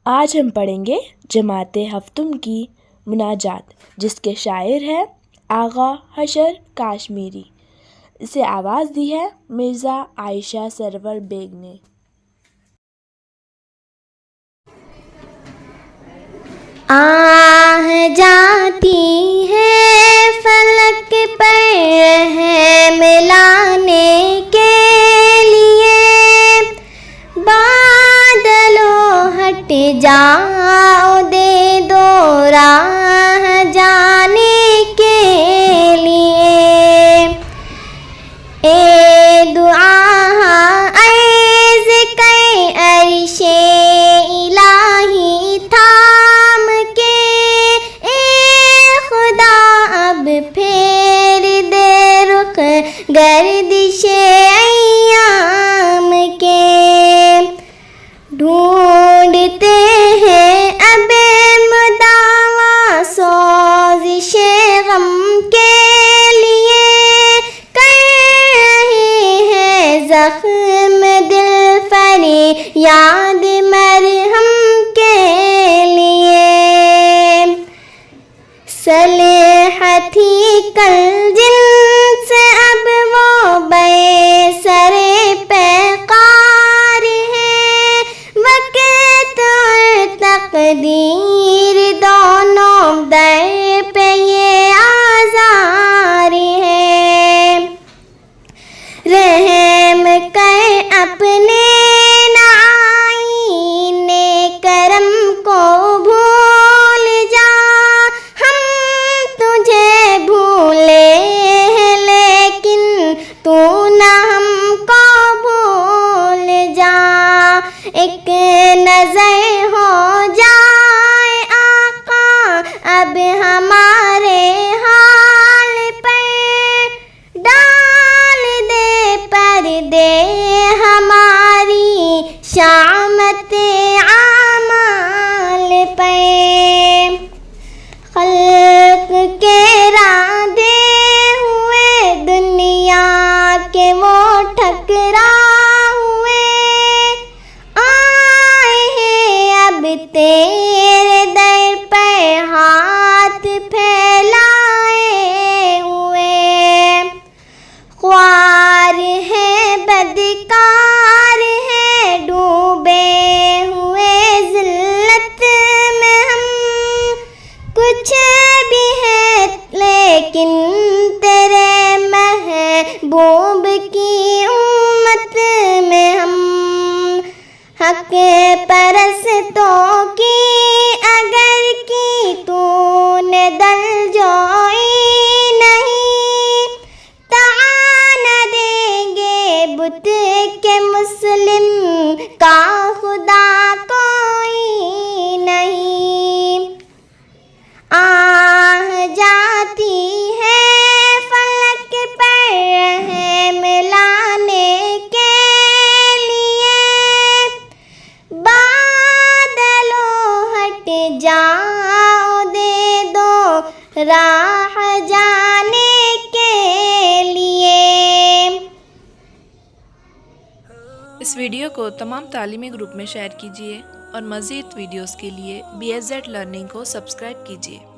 آج ہم پڑھیں گے جماعت ہفتم کی مناجات، جس کے شاعر ہیں آغا حشر کاشمیری۔ اسے آواز دی ہے مرزا عائشہ سرور بیگ نے۔ آہ جاتی ہے فلک پر رحم لانے کے لیے، بادلوں ہٹ جاؤ دے دو راہ جانے کے لیے۔ اے دعا عرض کر عرش الہی تھام کے، اے خدا اب پھیر دے رخ گردش ایام کے۔ ڈھونڈتے ہیں اب مداوا سوزش غم کے لیے، کر رہے ہیں زخم دل فریاد مرہم کے لیے۔ صالح تھی کل جن سے اب وہ بے سرے پیکار ہے، وقت اور تقدیر دونوں در پہ یہ آزار ہے۔ رحم کر اپنے آئینے کرم کو بھول جا، ہم تجھے بھولے ہیں لیکن تو نہ ہم کو بھول جا۔ ایک نظر ہو جائے آقا اب ہمارے حال پر، ڈال دے پردے ہماری شامت اعمال پر۔ خلق کے راندے ہوئے دنیا کے وہ ٹھکرا ہوئے، آئے ہیں اب تیرے در پر ہاتھ پھیلائے ہوئے۔ خوار ہے بدکار ہے ڈوبے ہوئے ذلت میں ہم، کچھ بھی ہے لیکن تیرے محبوب کی امت میں ہم۔ حق پرستوں کی اگر کی تو نے دل جوئی نہیں، طعن دیں گے بت کے مسلم کا خدا کوئی نہیں۔ آہ جاتی ہے فلک پر رحم لانے کے لیے، بادلوں ہٹ جاؤ دے دو راہ جانے کے لیے۔ اس ویڈیو کو تمام تعلیمی گروپ میں شیئر کیجیے اور مزید ویڈیوز کے لیے BSZ لرننگ کو سبسکرائب کیجیے۔